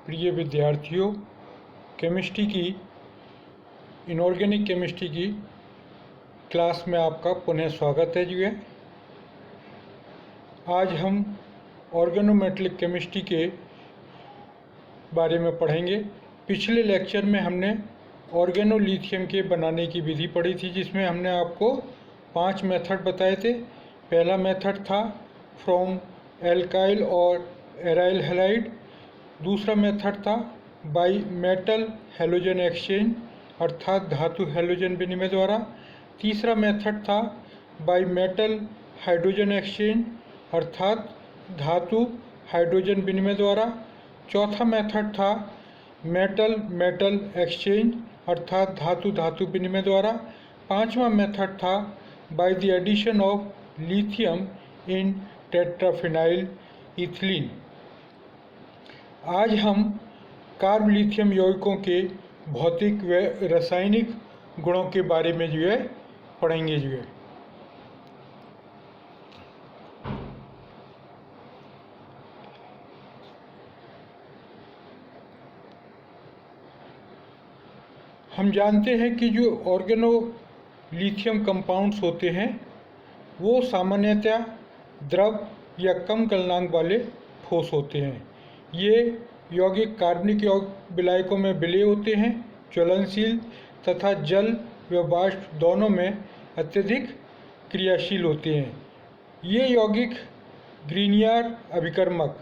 प्रिय विद्यार्थियों, केमिस्ट्री की इनऑर्गेनिक केमिस्ट्री की क्लास में आपका पुनः स्वागत है। जी आज हम ऑर्गेनोमेटेलिक केमिस्ट्री के बारे में पढ़ेंगे। पिछले लेक्चर में हमने ऑर्गेनोलिथियम के बनाने की विधि पढ़ी थी, जिसमें हमने आपको 5 मेथड बताए थे। पहला मेथड था फ्रॉम एल्काइल और एराइल हैलाइड। दूसरा मेथड था बाई मेटल हैलोजन एक्सचेंज अर्थात धातु हैलोजन विनिमय द्वारा। तीसरा मेथड था बाई मेटल हाइड्रोजन एक्सचेंज अर्थात धातु हाइड्रोजन विनिमय द्वारा। चौथा मेथड था मेटल मेटल एक्सचेंज अर्थात धातु धातु विनिमय द्वारा। पांचवा मेथड था by the addition of lithium in tetraphenyl ethylene. आज हम कार्ब लिथियम यौगिकों के भौतिक व रासायनिक गुणों के बारे में पढ़ेंगे। हम जानते हैं कि जो ऑर्गेनोलिथियम कंपाउंड्स होते हैं वो सामान्यतः द्रव या कम गलनांक वाले ठोस होते हैं। ये यौगिक कार्बनिक विलायकों में विलय होते हैं, ज्वलनशील तथा जल व वाष्प दोनों में अत्यधिक क्रियाशील होते हैं। ये यौगिक ग्रीनियर अभिकर्मक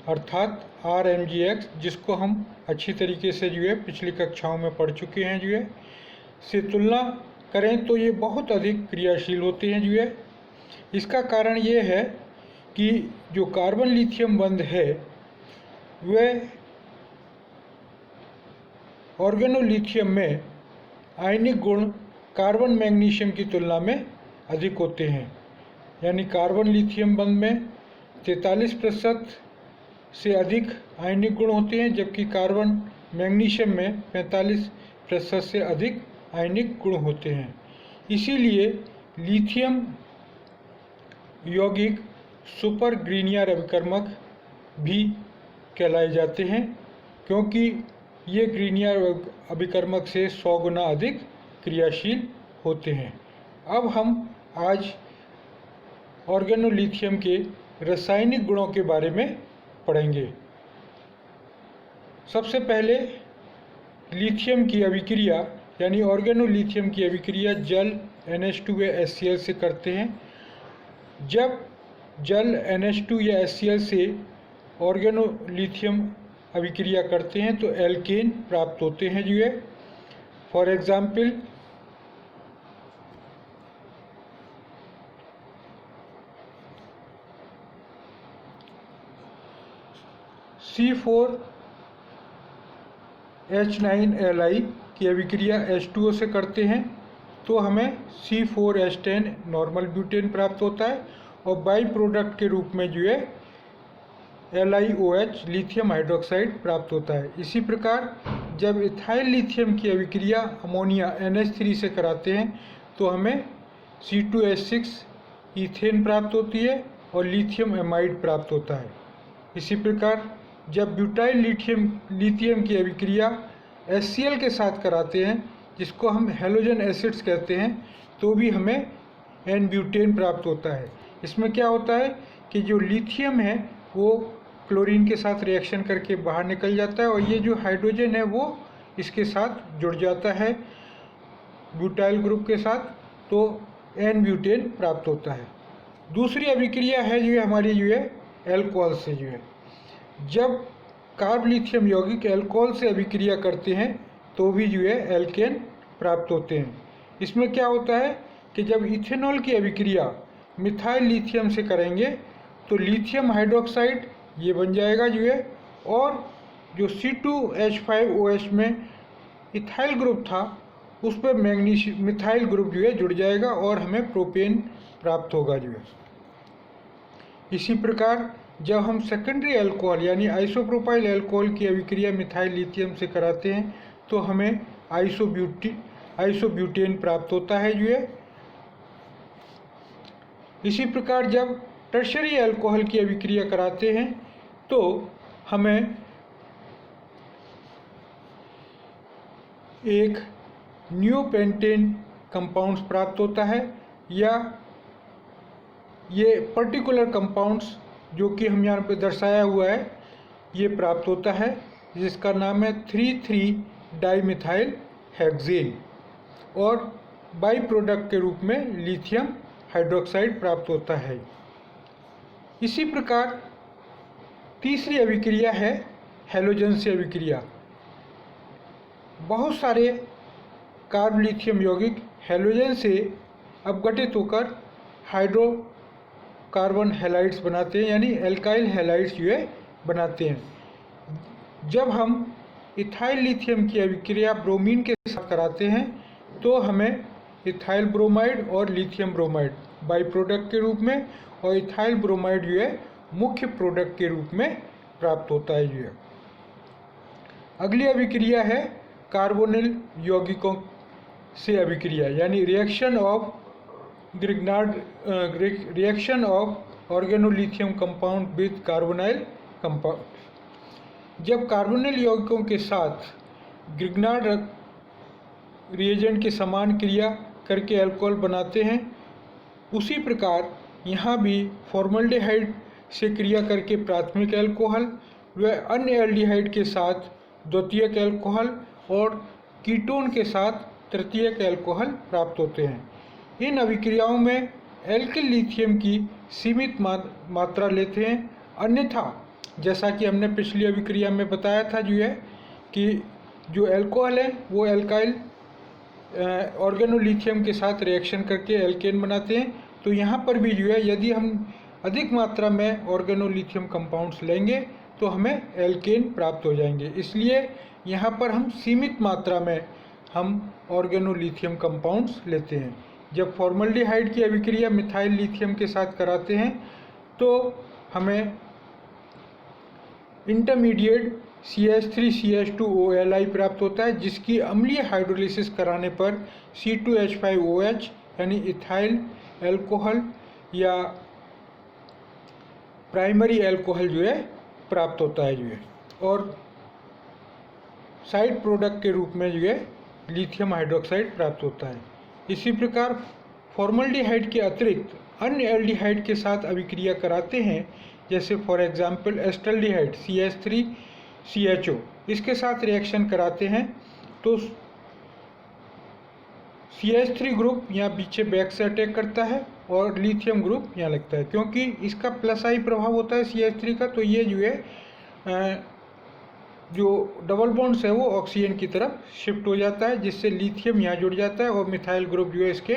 अर्थात RMGX, जिसको हम अच्छी तरीके से पिछली कक्षाओं में पढ़ चुके हैं से तुलना करें तो ये बहुत अधिक क्रियाशील होते हैं। इसका कारण ये है कि जो कार्बन लिथियम बंध है वह ऑर्गेनोलिथियम में आयनिक गुण कार्बन मैग्नीशियम की तुलना में अधिक होते हैं। यानी कार्बन लिथियम बंध में 43% से अधिक आयनिक गुण होते हैं, जबकि कार्बन मैग्नीशियम में 45% से अधिक आयनिक गुण होते हैं। इसीलिए लिथियम यौगिक सुपर ग्रीनियर अभिकर्मक भी कहलाए जाते हैं, क्योंकि ये ग्रीनियर अभिकर्मक से 100 गुना अधिक क्रियाशील होते हैं। अब हम आज ऑर्गेनोलिथियम के रासायनिक गुणों के बारे में पढ़ेंगे। सबसे पहले लिथियम की अभिक्रिया यानी ऑर्गेनोलिथियम की अभिक्रिया जल NH2 व HCl से करते हैं। जब जल NH2 या HCl से ऑर्गेनोलिथियम अभिक्रिया करते हैं तो एल्केन प्राप्त होते हैं। फॉर एग्जाम्पल C4H9Li की अभिक्रिया H2O से करते हैं तो हमें C4H10 नॉर्मल ब्यूटेन प्राप्त होता है और बाई प्रोडक्ट के रूप में LiOH लिथियम हाइड्रोक्साइड प्राप्त होता है। इसी प्रकार जब इथाइल लिथियम की अभिक्रिया अमोनिया NH3 से कराते हैं तो हमें C2H6 ईथेन प्राप्त होती है और लिथियम एमाइड प्राप्त होता है। इसी प्रकार जब ब्यूटाइल लिथियम की अभिक्रिया HCl के साथ कराते हैं, जिसको हम हैलोजन एसिड्स कहते हैं, तो भी हमें N-ब्यूटेन प्राप्त होता है। इसमें क्या होता है कि जो लिथियम है वो क्लोरीन के साथ रिएक्शन करके बाहर निकल जाता है और ये जो हाइड्रोजन है वो इसके साथ जुड़ जाता है ब्यूटाइल ग्रुप के साथ, तो N-ब्यूटेन प्राप्त होता है। दूसरी अभिक्रिया है हमारी एल्कोहल से जब कार्ब लिथियम यौगिक एल्कोहल से अभिक्रिया करते हैं तो भी एल्केन प्राप्त होते हैं। इसमें क्या होता है कि जब इथेनॉल की अभिक्रिया मिथाइल लिथियम से करेंगे तो लिथियम हाइड्रोक्साइड ये बन जाएगा और जो C2H5OH में इथाइल ग्रुप था उस पर मिथाइल ग्रुप जुड़ जाएगा और हमें प्रोपेन प्राप्त होगा। इसी प्रकार जब हम सेकेंडरी अल्कोहल यानी आइसोप्रोपाइल अल्कोहल की अभिक्रिया मिथाइल लिथियम से कराते हैं तो हमें आइसोब्यूटेन प्राप्त होता है। इसी प्रकार जब टर्शरी अल्कोहल की अभिक्रिया कराते हैं तो हमें एक नियोपेंटेन कंपाउंड्स प्राप्त होता है, या ये पर्टिकुलर कंपाउंड्स जो कि हम यहाँ पे दर्शाया हुआ है ये प्राप्त होता है, जिसका नाम है 3,3 डाइमिथाइल हेक्सेन, और बाई प्रोडक्ट के रूप में लिथियम हाइड्रोक्साइड प्राप्त होता है। इसी प्रकार तीसरी अभिक्रिया है हैलोजन से अभिक्रिया। बहुत सारे कार्ब लिथियम यौगिक हैलोजन से अपघटित होकर हाइड्रोकार्बन हैलाइड्स बनाते हैं, यानी एल्काइल हैलाइड्स जो है बनाते हैं। जब हम इथाइल लिथियम की अभिक्रिया ब्रोमीन के साथ कराते हैं तो हमें इथाइल ब्रोमाइड और लिथियम ब्रोमाइड बाई प्रोडक्ट के रूप में, और इथाइल ब्रोमाइड जो है मुख्य प्रोडक्ट के रूप में प्राप्त होता है जो है। अगली अभिक्रिया है कार्बोनिल यौगिकों से अभिक्रिया, यानी reaction of organolithium compound with carbonyl compound. जब कार्बोनिल यौगिकों के साथ ग्रिग्नार्ड रिएजेंट के समान क्रिया करके अल्कोहल बनाते हैं, उसी प्रकार यहाँ भी फॉर्मल्डिहाइड से क्रिया करके प्राथमिक अल्कोहल व अन्य एल्डिहाइड के साथ द्वितीयक अल्कोहल और कीटोन के साथ तृतीयक अल्कोहल प्राप्त होते हैं। इन अभिक्रियाओं में एल्किल लिथियम की सीमित मात्रा लेते हैं, अन्यथा जैसा कि हमने पिछली अभिक्रिया में बताया था जो है कि जो अल्कोहल है वो एल्काइल ऑर्गेनोलिथियम के साथ रिएक्शन करके एल्केन बनाते हैं। तो यहाँ पर भी जो है यदि हम अधिक मात्रा में ऑर्गेनोलिथियम कंपाउंड्स लेंगे तो हमें एल्केन प्राप्त हो जाएंगे। इसलिए यहाँ पर हम सीमित मात्रा में हम ऑर्गेनोलिथियम कंपाउंड्स लेते हैं। जब फॉर्मल्डिहाइड की अभिक्रिया मिथाइल लिथियम के साथ कराते हैं तो हमें इंटरमीडिएट CH3CH2OLi प्राप्त होता है, जिसकी अम्लीय हाइड्रोलिसिस कराने पर C2H5OH यानी इथाइल अल्कोहल या प्राइमरी अल्कोहल जो है प्राप्त होता है जो है, और साइड प्रोडक्ट के रूप में जो है लिथियम हाइड्रोक्साइड प्राप्त होता है। इसी प्रकार फॉर्मल्डिहाइड के अतिरिक्त अन्य एल्डिहाइड के साथ अभिक्रिया कराते हैं, जैसे फॉर एग्जांपल एस्टल्डिहाइड CH3CHO, इसके साथ रिएक्शन कराते हैं तो CH3 ग्रुप यहाँ पीछे बैक से अटैक करता है और लिथियम ग्रुप यहाँ लगता है। क्योंकि इसका प्लस आई प्रभाव होता है CH3 का, तो ये जो है जो डबल बॉन्ड्स है वो ऑक्सीजन की तरफ शिफ्ट हो जाता है, जिससे लिथियम यहाँ जुड़ जाता है और मिथाइल ग्रुप जो है इसके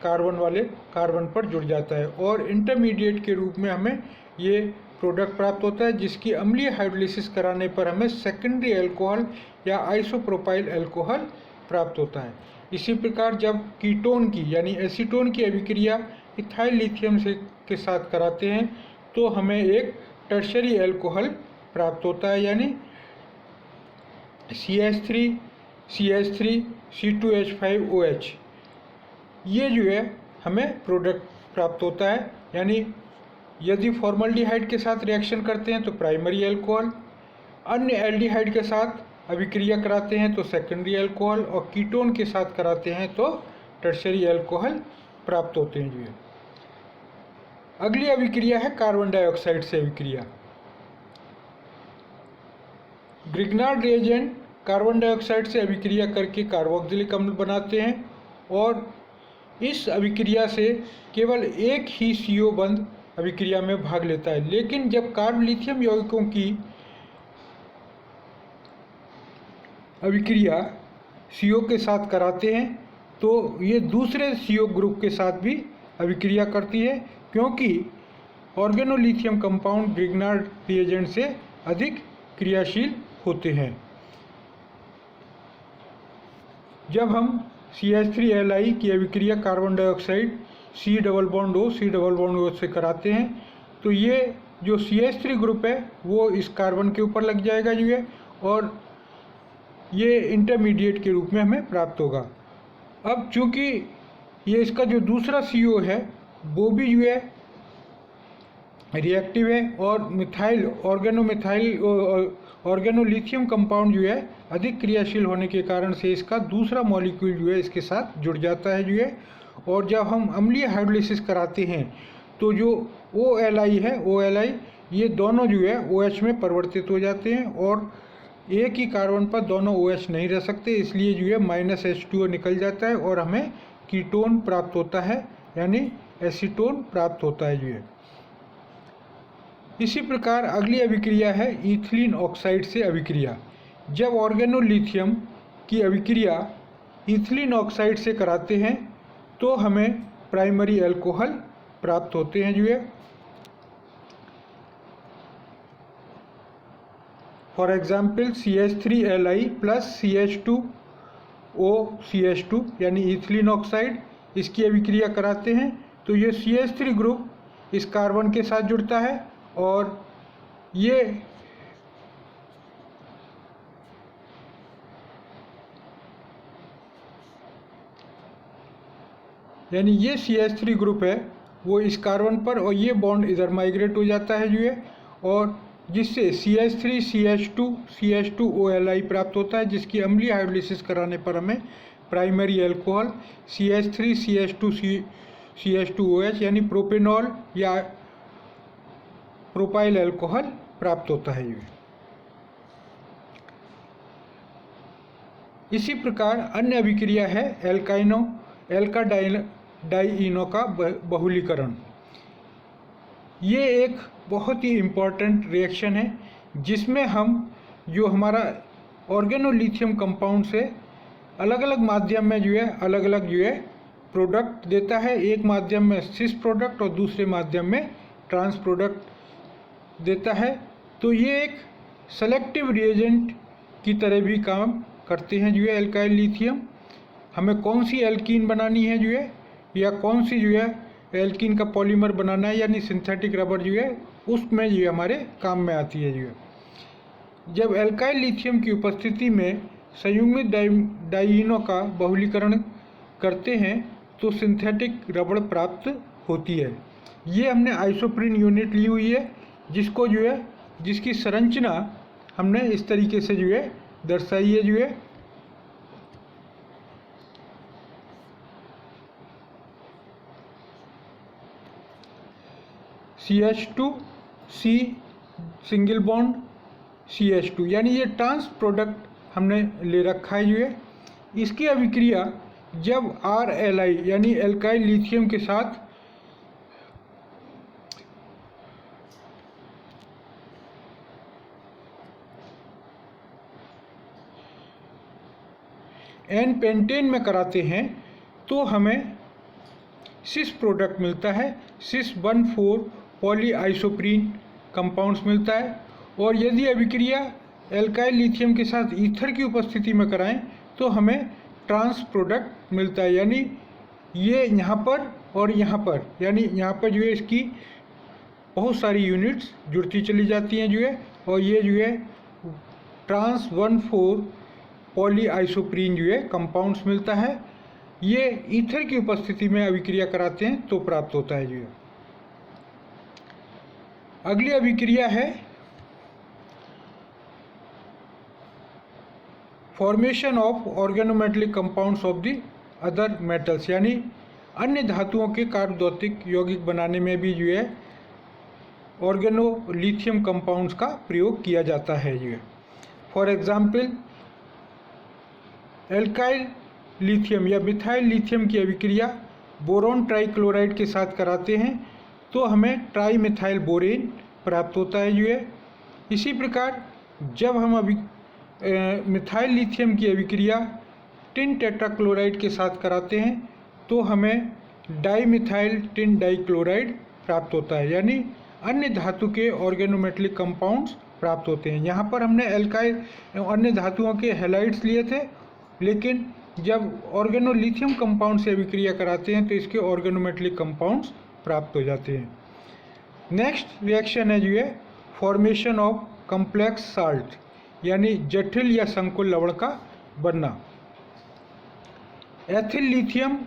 कार्बन पर जुड़ जाता है, और इंटरमीडिएट के रूप में हमें ये प्रोडक्ट प्राप्त होता है, जिसकी अम्लीय हाइड्रोलिसिस कराने पर हमें सेकेंडरी अल्कोहल या आइसोप्रोपाइल अल्कोहल प्राप्त होता है। इसी प्रकार जब कीटोन की यानी एसीटोन की अभिक्रिया इथाइल लिथियम के साथ कराते हैं तो हमें एक टर्शरी अल्कोहल प्राप्त होता है, यानी CH3CH3C2H5OH, ये जो है हमें प्रोडक्ट प्राप्त होता है। यानी यदि फॉर्मल्डिहाइड के साथ रिएक्शन करते हैं तो प्राइमरी अल्कोहल, अन्य एल्डिहाइड के साथ अभिक्रिया कराते हैं तो सेकेंडरी अल्कोहल, और कीटोन के साथ कराते हैं तो टर्शरी अल्कोहल प्राप्त होते हैं जो है। अगली अभिक्रिया है कार्बन डाइऑक्साइड से अभिक्रिया। ग्रिग्नार्ड रिएजेंट कार्बन डाइऑक्साइड से अभिक्रिया करके कार्बोक्सिलिक अम्ल बनाते हैं, और इस अभिक्रिया से केवल एक ही CO बंध अभिक्रिया में भाग लेता है। लेकिन जब कार्ब लिथियम यौगिकों की अभिक्रिया CO के साथ कराते हैं तो ये दूसरे CO ग्रुप के साथ भी अभिक्रिया करती है, क्योंकि ऑर्गेनोलिथियम कंपाउंड ग्रिग्नार्ड रिएजेंट से अधिक क्रियाशील होते हैं। जब हम CH3Li की अभिक्रिया carbon dioxide C double bond O से कराते हैं तो ये जो CH3 ग्रुप है वो इस कार्बन के ऊपर लग जाएगा जो है, और ये इंटरमीडिएट के रूप में हमें प्राप्त होगा। अब चूँकि ये इसका जो दूसरा CO है वो भी जो है रिएक्टिव है और मिथाइल ऑर्गेनोलिथियम कंपाउंड जो है अधिक क्रियाशील होने के कारण से इसका दूसरा मॉलिक्यूल जो है इसके साथ जुड़ जाता है जो है, और जब हम अम्लीय हाइड्रोलिसिस कराते हैं तो जो OLI है, OLI ये दोनों जो है OH में परिवर्तित हो जाते हैं और एक ही कार्बन पर दोनों OH नहीं रह सकते, इसलिए जो है -H2O निकल जाता है और हमें कीटोन प्राप्त होता है, यानी एसीटोन प्राप्त होता है जो है। इसी प्रकार अगली अभिक्रिया है इथिलीन ऑक्साइड से अभिक्रिया। जब ऑर्गेनोलिथियम की अभिक्रिया इथिलीन ऑक्साइड से कराते हैं तो हमें प्राइमरी अल्कोहल प्राप्त होते हैं जो है। For example CH3Li plus CH2OCH2 यानी इथिलीन ऑक्साइड, इसकी अभिक्रिया कराते हैं तो ये CH3 ग्रुप इस कार्बन के साथ जुड़ता है और ये यानी ये CH3 ग्रुप है वो इस कार्बन पर, और ये बॉन्ड इधर माइग्रेट हो जाता है जो है, और जिससे CH3 CH2OLI प्राप्त होता है, जिसकी अम्लीय हाइड्रोलिसिस कराने पर हमें प्राइमरी अल्कोहल CH3 CH2OH यानी प्रोपेनॉल या प्रोपाइल अल्कोहल प्राप्त होता है। इसी प्रकार अन्य अभिक्रिया है एल्का डाइइनो का बहुलीकरण। ये एक बहुत ही इम्पॉर्टेंट रिएक्शन है जिसमें हम जो हमारा ऑर्गेनोलिथियम कंपाउंड से अलग अलग माध्यम में जो है अलग अलग जो है प्रोडक्ट देता है। एक माध्यम में सिस प्रोडक्ट और दूसरे माध्यम में ट्रांस प्रोडक्ट देता है। तो ये एक सेलेक्टिव रिएजेंट की तरह भी काम करते हैं जो है एल्काइल लिथियम। हमें कौन सी एल्कीन बनानी है जो है, या कौन सी जो है एल्कीन का पॉलीमर बनाना है यानी सिंथेटिक रबर जो है, उसमें ये हमारे काम में आती है जो है। जब एल्काइल लिथियम की उपस्थिति में संयुग्मित डाइइनो का बहुलीकरण करते हैं तो सिंथेटिक रबर प्राप्त होती है। ये हमने आइसोप्रीन यूनिट ली हुई है जिसको जो है जिसकी संरचना हमने इस तरीके से जो है दर्शाई है जो है। CH2C सिंगल बॉन्ड CH2 यानी ये ट्रांस प्रोडक्ट हमने ले रखा है जो है। इसकी अभिक्रिया जब RLI यानी एल्काइल लिथियम के साथ N पेंटेन में कराते हैं तो हमें सिस प्रोडक्ट मिलता है, सिस 1,4 पॉलीआइसोप्रीन कंपाउंड्स मिलता है। और यदि अभिक्रिया एल्काइल लिथियम के साथ ईथर की उपस्थिति में कराएं तो हमें ट्रांस प्रोडक्ट मिलता है, यानी ये यहाँ पर और यहाँ पर, यानी यहाँ पर जो है इसकी बहुत सारी यूनिट्स जुड़ती चली जाती हैं जो है, और ये जो है ट्रांस 1,4 पॉलीआइसोप्रीन जो है कंपाउंड्स मिलता है। ये ईथर की उपस्थिति में अभिक्रिया कराते हैं तो प्राप्त होता है जो है। अगली अभिक्रिया है formation of organometallic compounds of the other metals, यानी अन्य धातुओं के कार्बोदौतिक यौगिक बनाने में भी जो है ऑर्गेनोलिथियम कंपाउंड्स का प्रयोग किया जाता है जो है। फॉर एग्जाम्पल एल्काइल लिथियम या मिथाइल लिथियम की अभिक्रिया बोरोन ट्राइक्लोराइड के साथ कराते हैं तो हमें ट्राई मिथाइल बोरेन प्राप्त होता है जो है। इसी प्रकार जब हम मिथाइल लिथियम की अभिक्रिया टिन टेट्राक्लोराइड के साथ कराते हैं तो हमें डाई मिथाइल टिन डाइक्लोराइड प्राप्त होता है, यानी अन्य धातु के ऑर्गेनोमेटेलिक कंपाउंड्स प्राप्त होते हैं। यहाँ पर हमने एल्काइल अन्य धातुओं के हैलाइड्स लिए थे, लेकिन जब ऑर्गेनोलिथियम कंपाउंड से अभिक्रिया कराते हैं तो इसके ऑर्गेनोमेटेलिक कंपाउंड्स प्राप्त हो जाते हैं। नेक्स्ट रिएक्शन है जो है फॉर्मेशन ऑफ कॉम्प्लेक्स साल्ट, यानी जटिल या संकुल लवण का बनना। एथिल लिथियम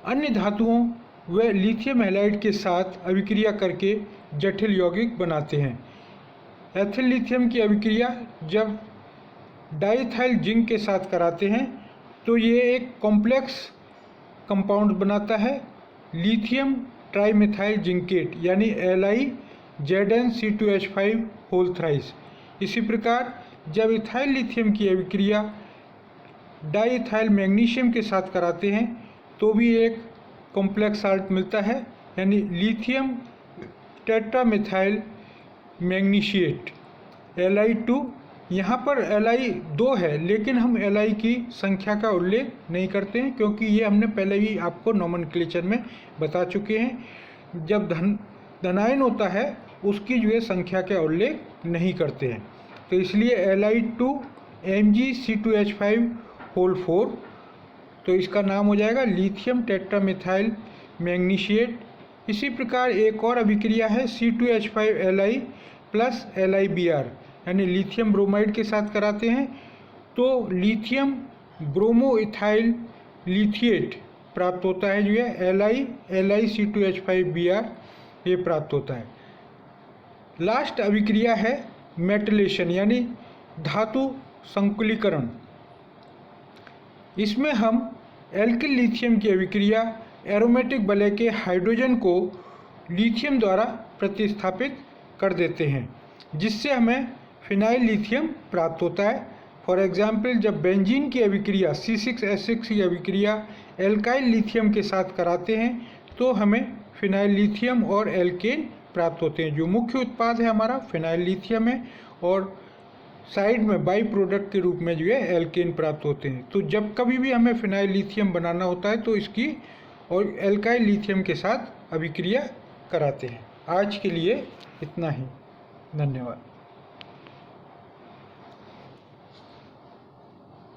अन्य धातुओं व लिथियम हैलाइड के साथ अभिक्रिया करके जटिल यौगिक बनाते हैं। एथिल लिथियम की अभिक्रिया जब डाइथाइल जिंक के साथ कराते हैं तो ये एक कॉम्प्लेक्स कंपाउंड बनाता है, लिथियम ट्राइमेथाइल जिंकेट यानी LiZnC2H5 होल थ्राइस। इसी प्रकार जब इथाइल लिथियम की अभिक्रिया डाइथाइल मैग्नीशियम के साथ कराते हैं तो भी एक कॉम्प्लेक्स साल्ट मिलता है, यानी लिथियम टेट्रामेथाइल मैग्नीशिएट Li2। यहाँ पर Li 2 है, लेकिन हम Li की संख्या का उल्लेख नहीं करते हैं क्योंकि ये हमने पहले ही आपको नोमेनक्लेचर में बता चुके हैं। जब धनायन होता है उसकी जो है संख्या का उल्लेख नहीं करते हैं, तो इसलिए Li2 MgC2H5 होल 4, तो इसका नाम हो जाएगा लिथियम टेट्रामेथाइल मैग्नीशिएट। इसी प्रकार एक और अभिक्रिया है C2H5Li प्लस LiBr यानी लिथियम ब्रोमाइड के साथ कराते हैं तो लिथियम ब्रोमो इथाइल लिथिएट प्राप्त होता है, जो है LiC2H5Br ये प्राप्त होता है। लास्ट अभिक्रिया है मेटलेशन यानी धातु संकुलीकरण। इसमें हम एल्किल लिथियम की अभिक्रिया एरोमेटिक वलय के हाइड्रोजन को लिथियम द्वारा प्रतिस्थापित कर देते हैं, जिससे हमें फिनाइल लिथियम प्राप्त होता है। फॉर एग्जाम्पल जब बेंजीन की अभिक्रिया C6H6 की अभिक्रिया एल्काइल लिथियम के साथ कराते हैं तो हमें फिनाइल लिथियम और एल्केन प्राप्त होते हैं। जो मुख्य उत्पाद है हमारा फिनाइल लिथियम है और साइड में बाई प्रोडक्ट के रूप में जो है एल्केन प्राप्त होते हैं। तो जब कभी भी हमें फिनाइल लिथियम बनाना होता है तो इसकी और एल्काइल लिथियम के साथ अभिक्रिया कराते हैं। आज के लिए इतना ही, धन्यवाद।